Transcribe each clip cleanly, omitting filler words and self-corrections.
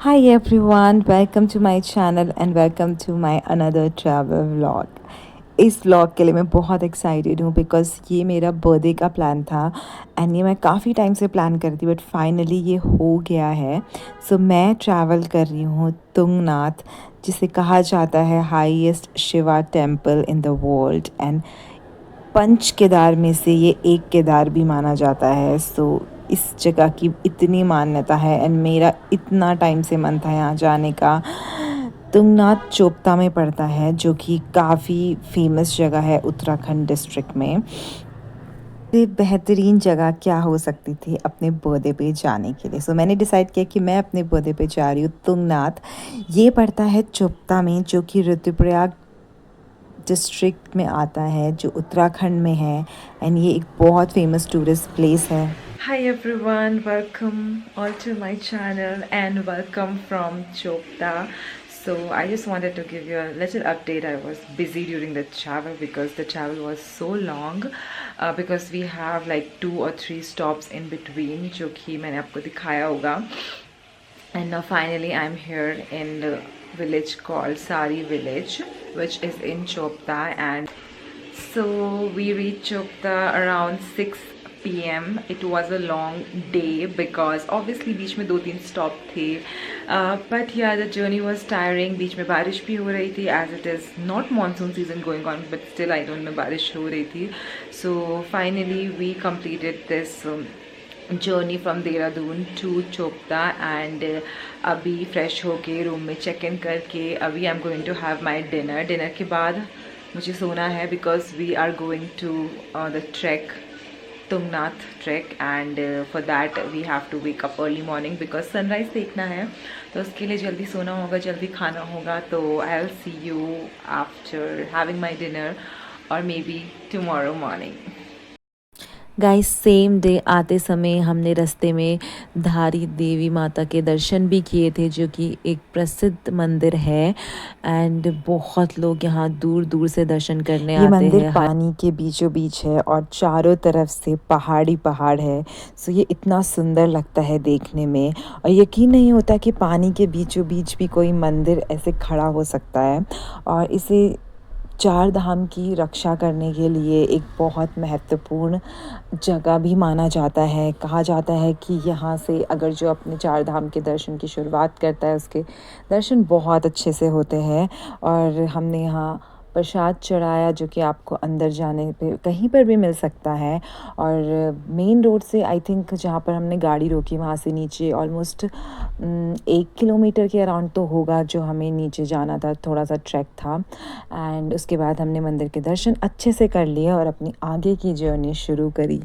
Hi everyone, welcome to my channel and welcome to my another travel vlog. इस vlog के लिए मैं बहुत एक्साइटेड हूँ बिकॉज़ ये मेरा बर्थडे का प्लान था एंड ये मैं काफ़ी टाइम से प्लान करती बट फाइनली ये हो गया है। सो मैं ट्रैवल कर रही हूँ तुंगनाथ, जिसे कहा जाता है highest Shiva temple in the world and Panch Kedar में से ये एक केदार भी माना जाता है। सो इस जगह की इतनी मान्यता है एंड मेरा इतना टाइम से मन था यहाँ जाने का। तुंगनाथ चोपता में पड़ता है, जो कि काफ़ी फेमस जगह है उत्तराखंड डिस्ट्रिक्ट में। ये बेहतरीन जगह क्या हो सकती थी अपने बर्थडे पे जाने के लिए। सो मैंने डिसाइड किया कि मैं अपने बर्थडे पे जा रही हूँ तुंगनाथ। ये पड़ता है चोपता में, जो कि रुद्रप्रयाग डिस्ट्रिक्ट में आता है, जो उत्तराखंड में है एंड ये एक बहुत फेमस टूरिस्ट प्लेस है। Hi everyone, welcome all to my channel and welcome from Chopta. So I just wanted to give you a little update. I was busy during the travel because the travel was so long because we have like 2 or 3 stops in between, जो कि मैंने आपको दिखाया होगा. And now finally I'm here in the village called Sari village, which is in Chopta. And so we reached Chopta around 6 p.m. It was a long day because obviously बीच में 2-3 stop थे, but yeah, the journey was tiring. बीच में बारिश भी हो रही थी, as it is not monsoon season going on, but still I don't know, बारिश हो रही थी. So finally we completed this journey from Dehradun to Chopta and अभी फ्रेश होके रूम में चेक इन करके अभी I am going to have my dinner के बाद मुझे सोना है because we are going to the trek Tungnath trek and for that we have to wake up early morning because sunrise देखना है, तो उसके लिए जल्दी सोना होगा, जल्दी खाना होगा. तो I will see you after having my dinner और may be tomorrow morning. Guys same day आते समय हमने रास्ते में धारी देवी माता के दर्शन भी किए थे, जो कि एक प्रसिद्ध मंदिर है एंड बहुत लोग यहाँ दूर दूर से दर्शन करने आते हैं. ये मंदिर पानी के बीचों बीच है और चारों तरफ से पहाड़ी पहाड़ है. सो ये इतना सुंदर लगता है देखने में और यकीन नहीं होता कि पानी के बीचों बीच भी कोई मंदिर ऐसे खड़ा हो सकता है. और इसे चार धाम की रक्षा करने के लिए एक बहुत महत्वपूर्ण जगह भी माना जाता है. कहा जाता है कि यहाँ से अगर जो अपने चार धाम के दर्शन की शुरुआत करता है, उसके दर्शन बहुत अच्छे से होते हैं. और हमने यहाँ प्रसाद चढ़ाया, जो कि आपको अंदर जाने पे कहीं पर भी मिल सकता है. और मेन रोड से आई थिंक जहाँ पर हमने गाड़ी रोकी वहाँ से नीचे ऑलमोस्ट 1 किलोमीटर के अराउंड तो होगा जो हमें नीचे जाना था, थोड़ा सा ट्रैक था. एंड उसके बाद हमने मंदिर के दर्शन अच्छे से कर लिए और अपनी आगे की जर्नी शुरू करी.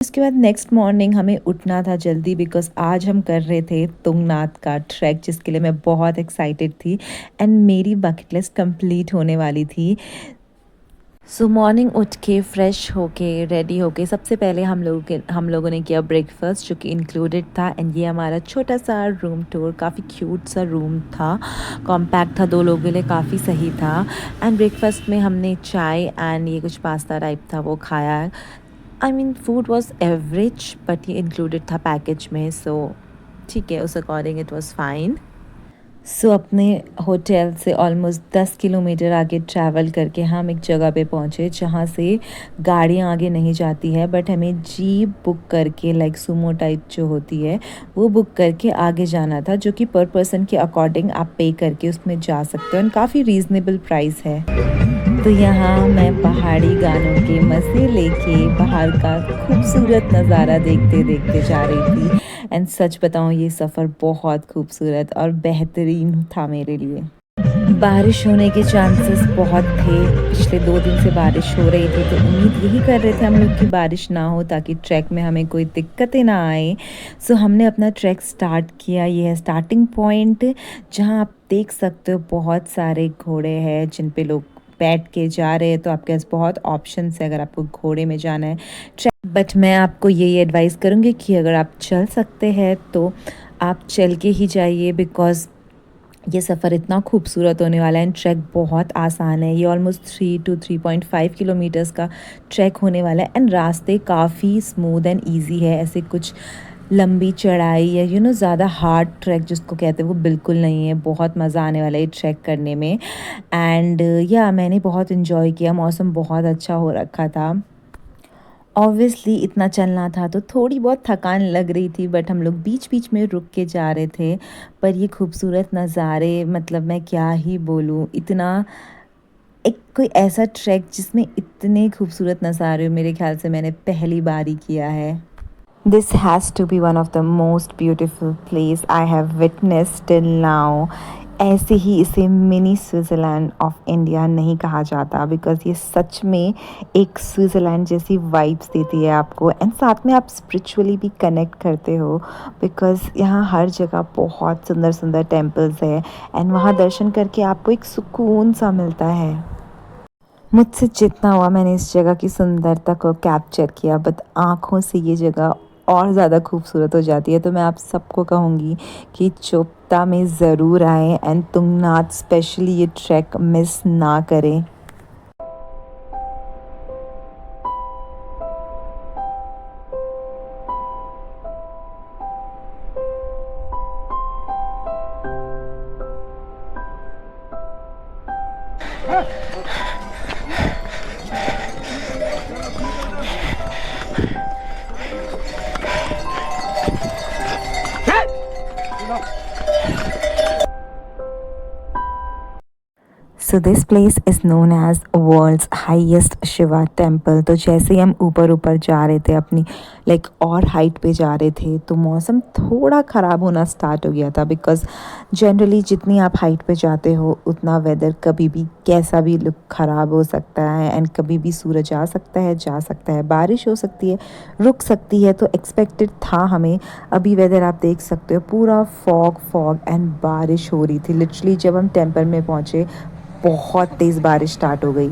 उसके बाद नेक्स्ट मॉर्निंग हमें उठना था जल्दी बिकॉज़ आज हम कर रहे थे तुंगनाथ का ट्रैक, जिसके लिए मैं बहुत एक्साइटेड थी एंड मेरी बकेट लिस्ट कंप्लीट होने वाली थी. सो मॉर्निंग उठ के फ्रेश होके रेडी होके सबसे पहले हम लोगों ने किया ब्रेकफास्ट, जो कि इंक्लूडेड था. एंड ये हमारा छोटा सा रूम टूर, काफ़ी क्यूट सा रूम था, कॉम्पैक्ट था, 2 लोगों के लिए काफ़ी सही था. एंड ब्रेकफास्ट में हमने चाय एंड ये कुछ पास्ता टाइप था वो खाया. I mean food was average but ये इंक्लूडेड था पैकेज में, सो ठीक है, उस अकॉर्डिंग इट वॉज़ फाइन. सो अपने होटल से ऑलमोस्ट 10 किलोमीटर आगे ट्रैवल करके हम एक जगह पे पहुँचे जहाँ से गाड़ियाँ आगे नहीं जाती है, बट हमें जीप बुक करके लाइक सुमो टाइप जो होती है वो बुक करके आगे जाना था, जो कि पर पर्सन के अकॉर्डिंग आप पे करके उसमें जा सकते हो एंड काफ़ी रीज़नेबल प्राइस है. तो यहाँ मैं पहाड़ी गानों के मज़े लेके बाहर का खूबसूरत नज़ारा देखते देखते जा रही थी. एंड सच बताऊँ, ये सफ़र बहुत खूबसूरत और बेहतरीन था मेरे लिए. बारिश होने के चांसेस बहुत थे, पिछले 2 दिन से बारिश हो रही थी, तो उम्मीद यही कर रहे थे हम लोग कि बारिश ना हो ताकि ट्रैक में हमें कोई दिक्कतें ना आए. सो हमने अपना ट्रैक स्टार्ट किया. ये है स्टार्टिंग पॉइंट, जहाँ आप देख सकते हो बहुत सारे घोड़े हैं जिन पे लोग बैठ के जा रहे हैं. तो आपके पास बहुत ऑप्शंस है अगर आपको घोड़े में जाना है. बट मैं आपको यही एडवाइस करूँगी कि अगर आप चल सकते हैं तो आप चल के ही जाइए, बिकॉज़ ये सफ़र इतना खूबसूरत होने वाला है एंड ट्रैक बहुत आसान है। ये ऑलमोस्ट 3 to 3.5 किलोमीटर्स का ट्रैक होने वाला है एंड रास्ते काफ़ी स्मूथ एंड इजी है। ऐसे कुछ लंबी चढ़ाई या ज़्यादा हार्ड ट्रैक जिसको कहते हैं वो बिल्कुल नहीं है। बहुत मज़ा आने वाला है ये ट्रैक करने में एंड या मैंने बहुत इन्जॉय किया। मौसम बहुत अच्छा हो रखा था। ऑब्वियसली इतना चलना था तो थोड़ी बहुत थकान लग रही थी, बट हम लोग बीच बीच में रुक के जा रहे थे। पर ये खूबसूरत नज़ारे, मतलब मैं क्या ही बोलूँ, इतना एक कोई ऐसा ट्रैक जिसमें इतने खूबसूरत नज़ारे मेरे ख्याल से मैंने पहली बार ही किया है। This has to be one of the most beautiful place I have witnessed till now. ऐसे ही इसे मिनी स्विट्ज़रलैंड ऑफ इंडिया नहीं कहा जाता, बिकॉज़ ये सच में एक स्विट्ज़रलैंड जैसी वाइब्स देती है आपको एंड साथ में आप स्पिरिचुअली भी कनेक्ट करते हो, बिकॉज़ यहाँ हर जगह बहुत सुंदर सुंदर टेम्पल्स है एंड वहाँ दर्शन करके आपको एक सुकून सा मिलता है। मुझसे जितना हुआ मैंने इस जगह की सुंदरता को कैप्चर किया, बट आँखों से ये जगह और ज़्यादा खूबसूरत हो जाती है। तो मैं आप सबको कहूँगी कि चोपता में ज़रूर आएँ एंड तुंगनाथ स्पेशली ये ट्रैक मिस ना करें। So this place is known as world's highest Shiva temple. तो जैसे ही हम ऊपर ऊपर जा रहे थे अपनी और हाइट पे जा रहे थे, तो मौसम थोड़ा ख़राब होना स्टार्ट हो गया था, बिकॉज़ जनरली जितनी आप हाइट पे जाते हो उतना वेदर कभी भी कैसा भी लुक ख़राब हो सकता है एंड कभी भी सूरज आ सकता है, जा सकता है, बारिश हो सकती है, रुक सकती है। तो एक्सपेक्टेड था हमें। अभी वेदर आप देख सकते हो, पूरा फॉग फॉग एंड बारिश हो रही थी। लिटरली जब हम टेम्पल में पहुँचे बहुत तेज़ बारिश स्टार्ट हो गई।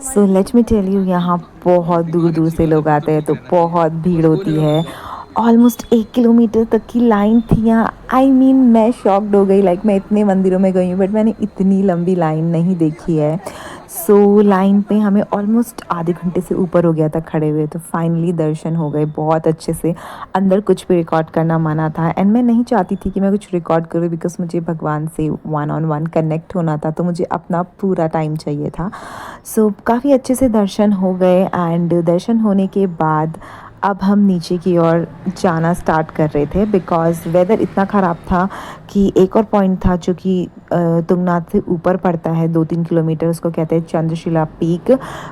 So let me tell you, यहाँ बहुत दूर दूर से लोग आते हैं, तो बहुत भीड़ होती है। ऑलमोस्ट 1 किलोमीटर तक की लाइन थी यहाँ। मैं शॉक्ड हो गई। मैं इतने मंदिरों में गई हूँ, बट मैंने इतनी लंबी लाइन नहीं देखी है। सो लाइन पे हमें ऑलमोस्ट आधे घंटे से ऊपर हो गया था खड़े हुए। तो फाइनली दर्शन हो गए बहुत अच्छे से। अंदर कुछ भी रिकॉर्ड करना मना था एंड मैं नहीं चाहती थी कि मैं कुछ रिकॉर्ड करूँ, बिकॉज मुझे भगवान से वन ऑन वन कनेक्ट होना था, तो मुझे अपना पूरा टाइम चाहिए था। सो काफ़ी अच्छे से दर्शन हो गए एंड दर्शन होने के बाद अब हम नीचे की ओर जाना स्टार्ट कर रहे थे, बिकॉज़ वेदर इतना ख़राब था कि एक और पॉइंट था जो कि तुंगनाथ से ऊपर पड़ता है 2-3 किलोमीटर, उसको कहते हैं चंद्रशिला पीक।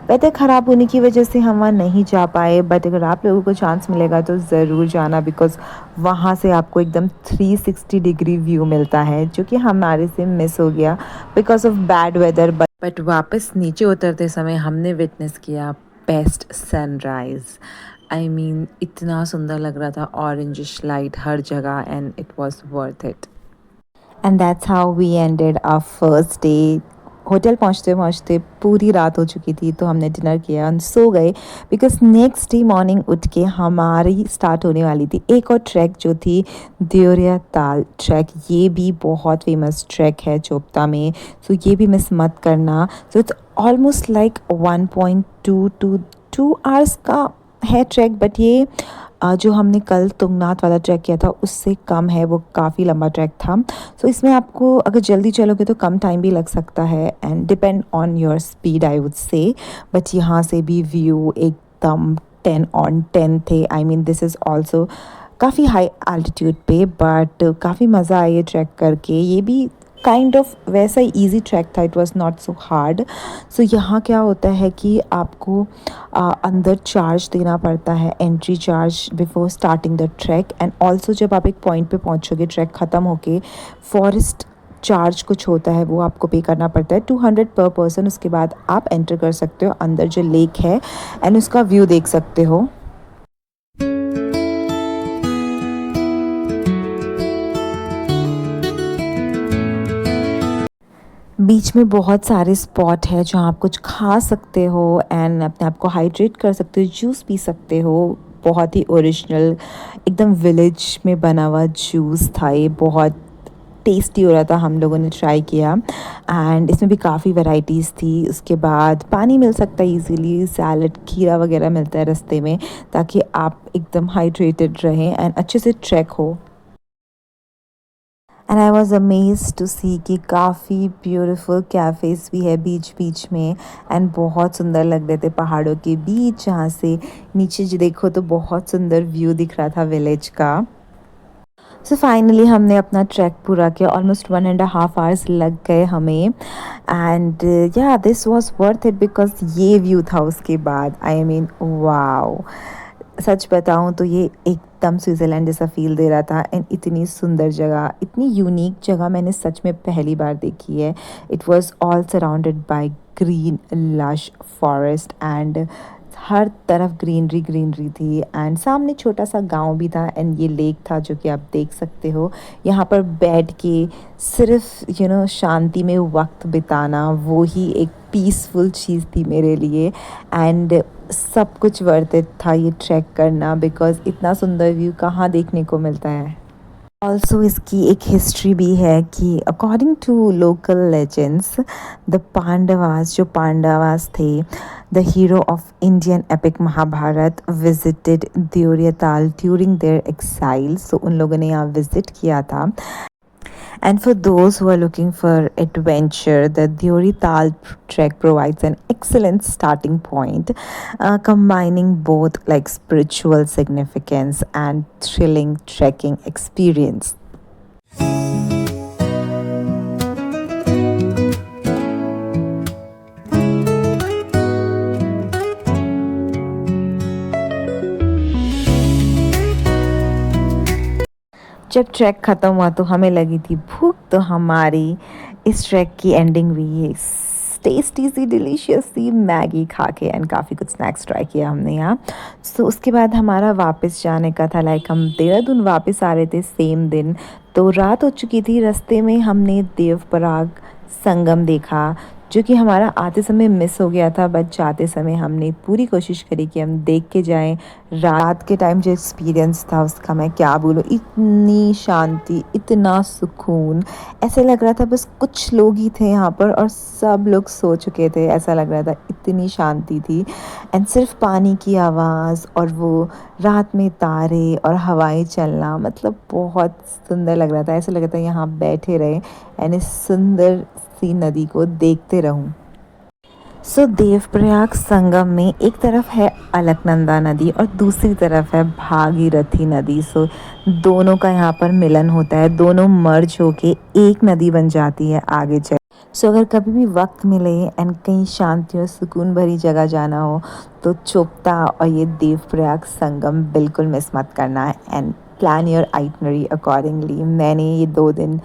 वेदर ख़राब होने की वजह से हम वहाँ नहीं जा पाए, बट अगर आप लोगों को चांस मिलेगा तो ज़रूर जाना, बिकॉज़ वहाँ से आपको एकदम 360 डिग्री व्यू मिलता है, जो कि हमारे से मिस हो गया because of bad weather. But वापस नीचे उतरते समय हमने विटनेस किया बेस्ट सनराइज़। इतना सुंदर लग रहा था, ऑरेंजिश लाइट हर जगह and it was worth it. And that's how we ended our first day. Hotel पहुंचते पहुंचते पूरी रात हो चुकी थी, तो हमने डिनर किया और सो गए, बिकॉज नेक्स्ट डे मॉर्निंग उठ के हमारी स्टार्ट होने वाली थी एक और ट्रैक जो थी देवरिया ताल ट्रैक। ये भी बहुत फेमस ट्रैक है चोपता में, सो ये भी मिस मत करना। So it's almost 1.2 to 2 hours का है ट्रैक, बट ये जो हमने कल तुंगनाथ वाला ट्रैक किया था उससे कम है, वो काफ़ी लंबा ट्रैक था। सो इसमें आपको अगर जल्दी चलोगे तो कम टाइम भी लग सकता है and depend on your speed I would say. But यहाँ से भी व्यू एकदम 10 on 10 थे। दिस इज़ ऑल्सो काफ़ी हाई एल्टीट्यूड पे, बट काफ़ी मज़ा आया ये ट्रैक करके। ये भी काइंड ऑफ वैसा ही ईजी ट्रैक था, it was not so hard. So यहाँ क्या होता है कि आपको अंदर चार्ज देना पड़ता है, entry charge before starting the track. And also जब आप एक पॉइंट पे पहुँचोगे ट्रैक ख़त्म होके, फॉरेस्ट चार्ज कुछ होता है, वो आपको पे करना पड़ता है 200 पर पर्सन। उसके बाद आप एंटर कर सकते हो अंदर जो लेक है एंड उसका व्यू देख सकते हो। बीच में बहुत सारे स्पॉट है जहाँ आप कुछ खा सकते हो एंड अपने आप को हाइड्रेट कर सकते हो, जूस पी सकते हो। बहुत ही ओरिजिनल एकदम विलेज में बना हुआ जूस था ये, बहुत टेस्टी हो रहा था, हम लोगों ने ट्राई किया। एंड इसमें भी काफ़ी वैरायटीज़ थी। उसके बाद पानी मिल सकता है इजीली, सैलड, खीरा वगैरह मिलता है रास्ते में, ताकि आप एकदम हाइड्रेटेड रहें एंड अच्छे से ट्रैक हो। And I was amaze to see कि काफ़ी ब्यूटीफुल कैफ़ेज़ भी है बीच बीच में, एंड बहुत सुंदर लग रहे थे पहाड़ों के बीच, जहाँ से नीचे जो देखो तो बहुत सुंदर व्यू दिख रहा था विलेज का। सो फाइनली हमने अपना ट्रैक पूरा किया, ऑलमोस्ट 1.5 आवर्स लग गए हमें। एंड या this was worth it because ये व्यू था उसके बाद, आई मीन वाओ। सच बताऊं तो ये एकदम स्विट्ज़रलैंड जैसा फ़ील दे रहा था, एंड इतनी सुंदर जगह, इतनी यूनिक जगह मैंने सच में पहली बार देखी है। It was all surrounded by green lush forest, and हर तरफ ग्रीनरी ग्रीनरी थी, एंड सामने छोटा सा गांव भी था, एंड ये लेक था जो कि आप देख सकते हो। यहाँ पर बैठ के सिर्फ शांति में वक्त बिताना, वो ही एक पीसफुल चीज़ थी मेरे लिए। एंड सब कुछ वर्थ इट था ये ट्रैक करना, बिकॉज़ इतना सुंदर व्यू कहाँ देखने को मिलता है। ऑल्सो इसकी एक हिस्ट्री भी है कि according to local legends, the Pandavas, जो पांडवास थे, the hero of Indian epic Mahabharata, visited Deoriatal during their exile. So उन लोगों ने यहाँ विजिट किया था। And for those who are looking for adventure, the Deori Tal trek provides an excellent starting point, combining both like spiritual significance and thrilling trekking experience. जब track ख़त्म हुआ तो हमें लगी थी भूख, तो हमारी इस ट्रैक की एंडिंग हुई है टेस्टी सी डिलीशियस सी मैगी खा के, एंड काफ़ी कुछ स्नैक्स ट्राई किया हमने यहाँ। सो उसके बाद हमारा वापस जाने का था, लाइक हम देहरादून वापस आ रहे थे सेम दिन। तो रात हो चुकी थी, रास्ते में हमने देवप्रयाग संगम देखा, जो कि हमारा आते समय मिस हो गया था, बट जाते समय हमने पूरी कोशिश करी कि हम देख के जाएं। रात के टाइम जो एक्सपीरियंस था उसका मैं क्या बोलूँ, इतनी शांति, इतना सुकून, ऐसे लग रहा था बस कुछ लोग ही थे यहाँ पर और सब लोग सो चुके थे, ऐसा लग रहा था, इतनी शांति थी। एंड सिर्फ पानी की आवाज़ और वो रात में तारे और हवाएं चलना, मतलब बहुत सुंदर लग रहा था। ऐसा लग रहा था यहाँ बैठे रहे एंड इस सुंदर सी नदी को देखते रहूं। सो देवप्रयाग संगम में एक तरफ है अलकनंदा नदी और दूसरी तरफ है भागीरथी नदी। सो दोनों का यहाँ पर मिलन होता है, दोनों मर्ज होके एक नदी बन जाती है आगे चल। सो अगर कभी भी वक्त मिले एंड कहीं शांति और सुकून भरी जगह जाना हो, तो चोपता और ये देवप्रयाग संगम बिल्कुल मिस मत करना है, and plan your itinerary accordingly. मैंने ये 2 दिन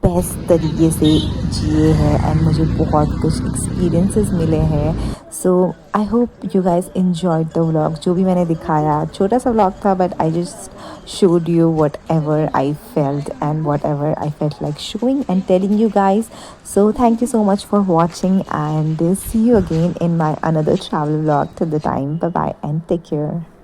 बेस्ट तरीके से जिए हैं एंड मुझे बहुत कुछ एक्सपीरियंसेस मिले हैं। So I hope you guys enjoyed the vlog. जो भी मैंने दिखाया, छोटा सा व्लॉग था, but I just showed you whatever I felt and whatever I felt like showing and telling you guys. So thank you so much for watching and see you again in my another travel vlog. Till the time, bye bye and take care.